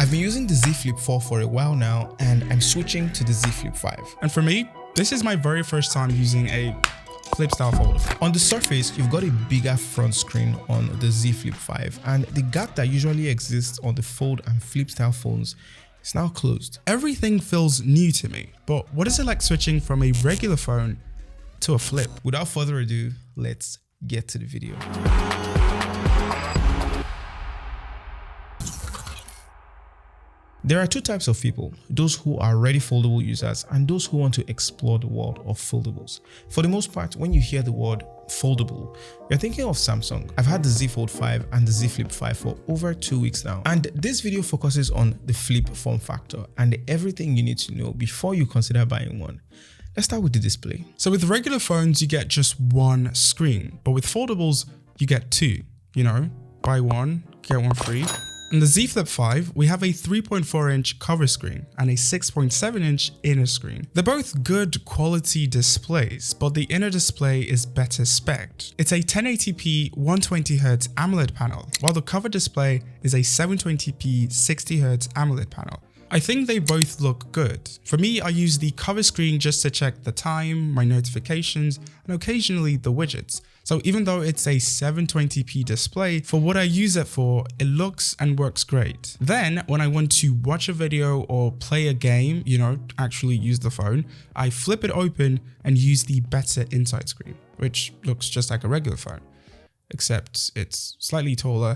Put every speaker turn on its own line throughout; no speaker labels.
I've been using the Z Flip 4 for a while now, and I'm switching to the Z Flip 5.
And for me, this is my very first time using a flip style folder.
On the surface, you've got a bigger front screen on the Z Flip 5, and the gap that usually exists on the fold and flip style phones is now closed.
Everything feels new to me, but what is it like switching from a regular phone to a flip?
Without further ado, let's get to the video. There are two types of people, those who are already foldable users and those who want to explore the world of foldables. For the most part, when you hear the word foldable, you're thinking of Samsung. I've had the Z Fold 5 and the Z Flip 5 for over 2 weeks now, and this video focuses on the flip form factor and everything you need to know before you consider buying one. Let's start with the display.
So with regular phones, you get just one screen, but with foldables, you get two. You know, buy one, get one free. In the Z Flip 5, we have a 3.4-inch cover screen and a 6.7-inch inner screen. They're both good quality displays, but the inner display is better spec'd. It's a 1080p 120Hz AMOLED panel, while the cover display is a 720p 60Hz AMOLED panel. I think they both look good. For me, I use the cover screen just to check the time, my notifications, and occasionally the widgets. So even though it's a 720p display, for what I use it for, it looks and works great. Then when I want to watch a video or play a game, you know, actually use the phone, I flip it open and use the better inside screen, which looks just like a regular phone, except it's slightly taller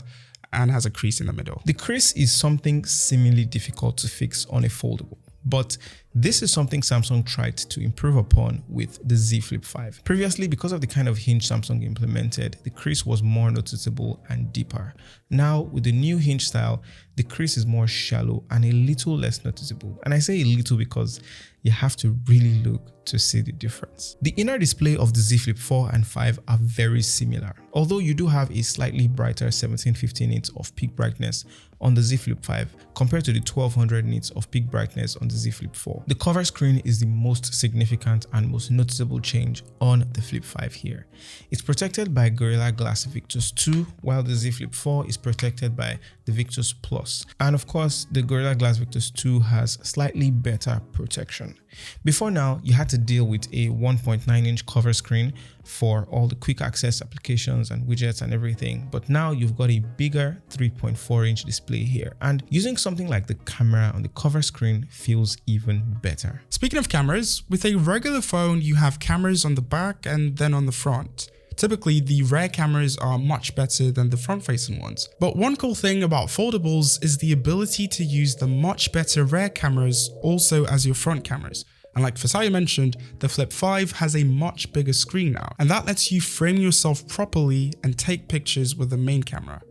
and has a crease in the middle.
The crease is something seemingly difficult to fix on a foldable, but this is something Samsung tried to improve upon with the Z Flip 5. Previously, because of the kind of hinge Samsung implemented, the crease was more noticeable and deeper. Now, with the new hinge style, the crease is more shallow and a little less noticeable. And I say a little because you have to really look to see the difference. The inner display of the Z Flip 4 and 5 are very similar, although you do have a slightly brighter 1750 nits of peak brightness on the Z Flip 5 compared to the 1200 nits of peak brightness on the Z Flip 4. The cover screen is the most significant and most noticeable change on the Flip 5 here. It's protected by Gorilla Glass Victus 2, while the Z Flip 4 is protected by the Victus Plus. And of course, the Gorilla Glass Victus 2 has slightly better protection. Before now, you had to deal with a 1.9-inch cover screen for all the quick access applications and widgets and everything, but now you've got a bigger 3.4-inch display here, and using something like the camera on the cover screen feels even better.
Speaking of cameras, with a regular phone, you have cameras on the back and then on the front. Typically, the rear cameras are much better than the front-facing ones. But one cool thing about foldables is the ability to use the much better rear cameras also as your front cameras. And like Fisayo mentioned, the Flip 5 has a much bigger screen now, and that lets you frame yourself properly and take pictures with the main camera.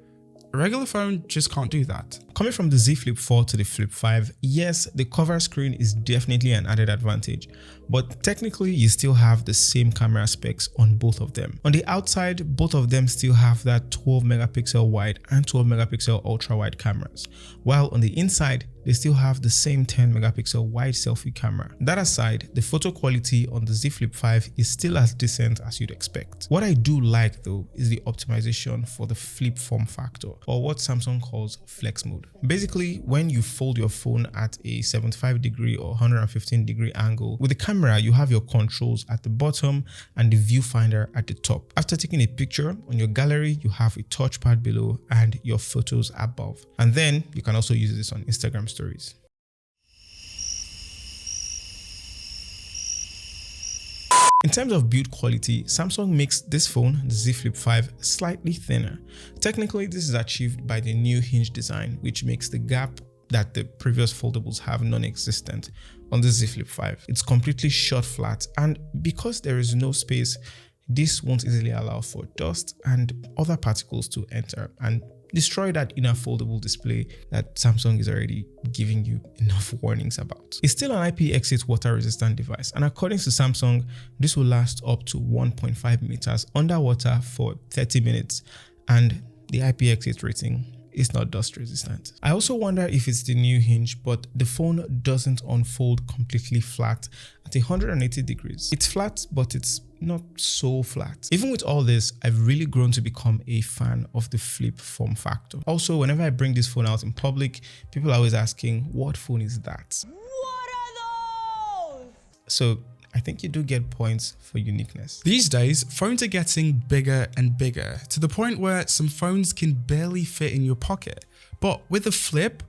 A regular phone just can't do that.
Coming from the Z Flip 4 to the Flip 5, yes, the cover screen is definitely an added advantage, but technically you still have the same camera specs on both of them. On the outside, both of them still have that 12 megapixel wide and 12 megapixel ultra wide cameras, while on the inside, they still have the same 10 megapixel wide selfie camera. That aside, the photo quality on the Z Flip 5 is still as decent as you'd expect. What I do like though is the optimization for the flip form factor, or what Samsung calls flex mode. Basically, when you fold your phone at a 75-degree or 115-degree angle, with the camera you have your controls at the bottom and the viewfinder at the top. After taking a picture, on your gallery you have a touchpad below and your photos above. And then you can also use this on Instagram stories. In terms of build quality, Samsung makes this phone, the Z Flip 5, slightly thinner. Technically, this is achieved by the new hinge design, which makes the gap that the previous foldables have non-existent on the Z Flip 5. It's completely shot flat, and because there is no space, this won't easily allow for dust and other particles to enter and destroy that inner foldable display that Samsung is already giving you enough warnings about. It's still an IPX8 water resistant device, and according to Samsung, this will last up to 1.5 meters underwater for 30 minutes, and the IPX8 rating it's not dust resistant. I also wonder if it's the new hinge, but the phone doesn't unfold completely flat at 180 degrees. It's flat, but it's not so flat. Even with all this, I've really grown to become a fan of the flip form factor. Also, whenever I bring this phone out in public, people are always asking, what phone is that?
What are those?
So I think you do get points for uniqueness.
These days, phones are getting bigger and bigger to the point where some phones can barely fit in your pocket. But with the flip,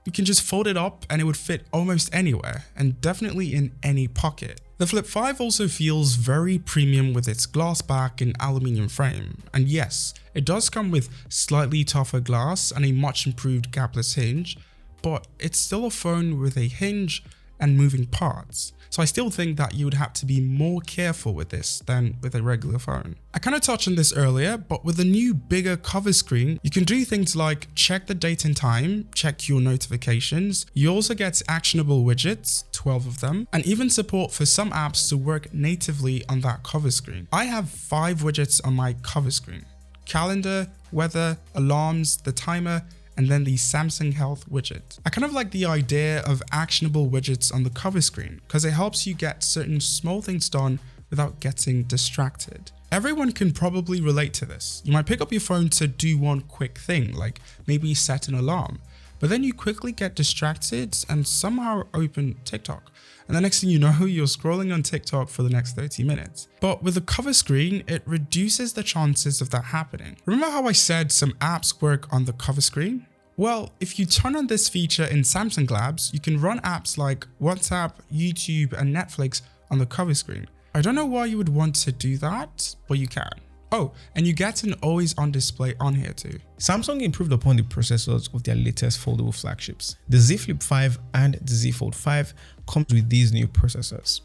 you can just fold it up and it would fit almost anywhere, and definitely in any pocket. The Flip 5 also feels very premium with its glass back and aluminium frame. And yes, it does come with slightly tougher glass and a much improved gapless hinge, but it's still a phone with a hinge and moving parts. So I still think that you would have to be more careful with this than with a regular phone. I kind of touched on this earlier, but with the new bigger cover screen, you can do things like check the date and time, check your notifications. You also get actionable widgets, 12 of them, and even support for some apps to work natively on that cover screen. I have 5 widgets on my cover screen: calendar, weather, alarms, the timer, and then the Samsung Health widget. I kind of like the idea of actionable widgets on the cover screen because it helps you get certain small things done without getting distracted. Everyone can probably relate to this. You might pick up your phone to do one quick thing, like maybe set an alarm, but then you quickly get distracted and somehow open TikTok. And the next thing you know, you're scrolling on TikTok for the next 30 minutes. But with the cover screen, it reduces the chances of that happening. Remember how I said some apps work on the cover screen? Well, if you turn on this feature in Samsung Labs, you can run apps like WhatsApp, YouTube, and Netflix on the cover screen. I don't know why you would want to do that, but you can. Oh, and you get an always on display on here too.
Samsung improved upon the processors of their latest foldable flagships. The Z Flip 5 and the Z Fold 5 comes with these new processors.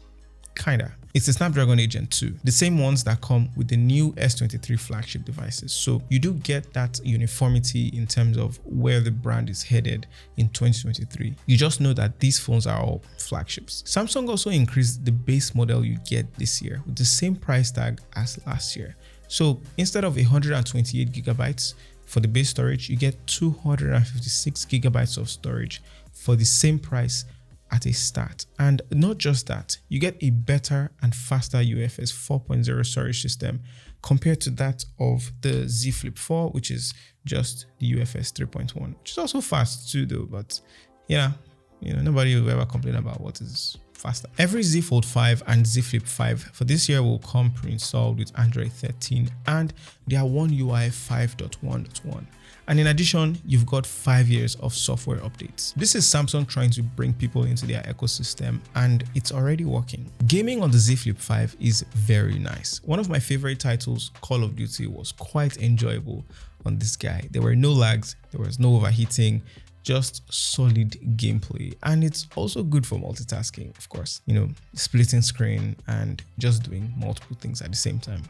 Kinda. It's the Snapdragon 8 Gen 2, the same ones that come with the new S23 flagship devices. So you do get that uniformity in terms of where the brand is headed in 2023. You just know that these phones are all flagships. Samsung also increased the base model you get this year with the same price tag as last year. So instead of 128 gigabytes for the base storage, you get 256 gigabytes of storage for the same price at a start. And not just that, you get a better and faster UFS 4.0 storage system compared to that of the Z Flip 4, which is just the UFS 3.1, which is also fast too though, but yeah, nobody will ever complain about what is faster. Every Z Fold 5 and Z Flip 5 for this year will come pre-installed with Android 13 and their One UI 5.1.1. And in addition, you've got 5 years of software updates. This is Samsung trying to bring people into their ecosystem, and it's already working. Gaming on the Z Flip 5 is very nice. One of my favorite titles, Call of Duty, was quite enjoyable on this guy. There were no lags, there was no overheating, just solid gameplay. And it's also good for multitasking, of course, splitting screen and just doing multiple things at the same time.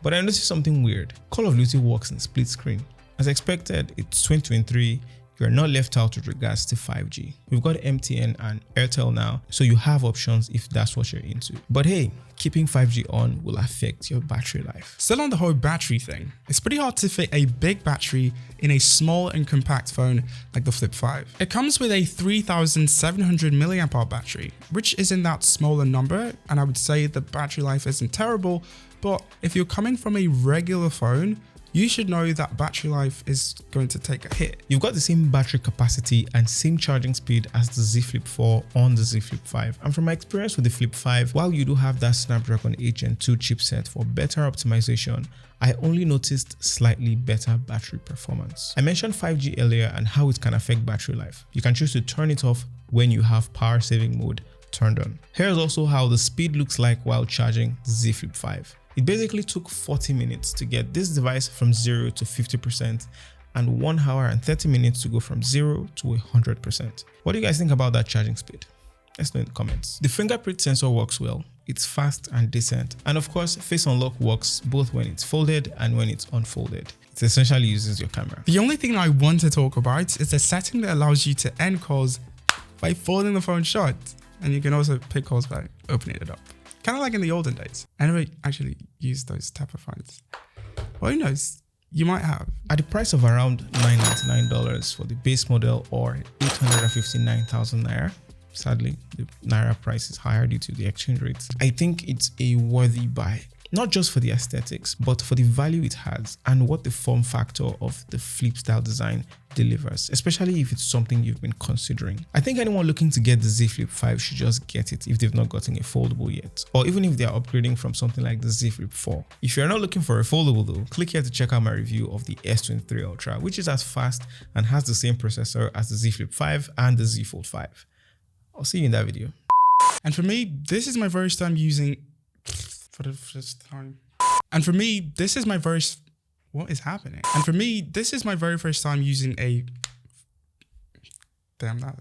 But I noticed something weird. Call of Duty works in split screen. As expected, it's 2023, you're not left out with regards to 5G. We've got MTN and Airtel now, so you have options if that's what you're into. But hey, keeping 5G on will affect your battery life.
Still on the whole battery thing, it's pretty hard to fit a big battery in a small and compact phone like the Flip 5. It comes with a 3700 mAh battery, which isn't that small a number, and I would say the battery life isn't terrible, but if you're coming from a regular phone, you should know that battery life is going to take a hit.
You've got the same battery capacity and same charging speed as the Z Flip 4 on the Z Flip 5. And from my experience with the Flip 5, while you do have that Snapdragon 8 Gen 2 chipset for better optimization, I only noticed slightly better battery performance. I mentioned 5G earlier and how it can affect battery life. You can choose to turn it off when you have power saving mode turned on. Here's also how the speed looks like while charging the Z Flip 5. It basically took 40 minutes to get this device from 0 to 50% and 1 hour and 30 minutes to go from 0 to 100%. What do you guys think about that charging speed? Let's know in the comments. The fingerprint sensor works well. It's fast and decent. And of course, face unlock works both when it's folded and when it's unfolded. It essentially uses your camera.
The only thing I want to talk about is the setting that allows you to end calls by folding the phone shut. And you can also pick calls by opening it up. Kind of like in the olden days. I never actually used those type of phones. Well, who knows? You might have.
At the price of around $999 for the base model or 859,000 naira. Sadly, the naira price is higher due to the exchange rates. I think it's a worthy buy, not just for the aesthetics, but for the value it has and what the form factor of the flip style design delivers, especially if it's something you've been considering. I think anyone looking to get the Z Flip 5 should just get it if they've not gotten a foldable yet, or even if they're upgrading from something like the Z Flip 4. If you're not looking for a foldable though, click here to check out my review of the S23 Ultra, which is as fast and has the same processor as the Z Flip 5 and the Z Fold 5. I'll see you in that video.
And for me, this is my first time using for the first time. And for me, this is my first. What is happening? And for me, this is my very first time using a. Damn, that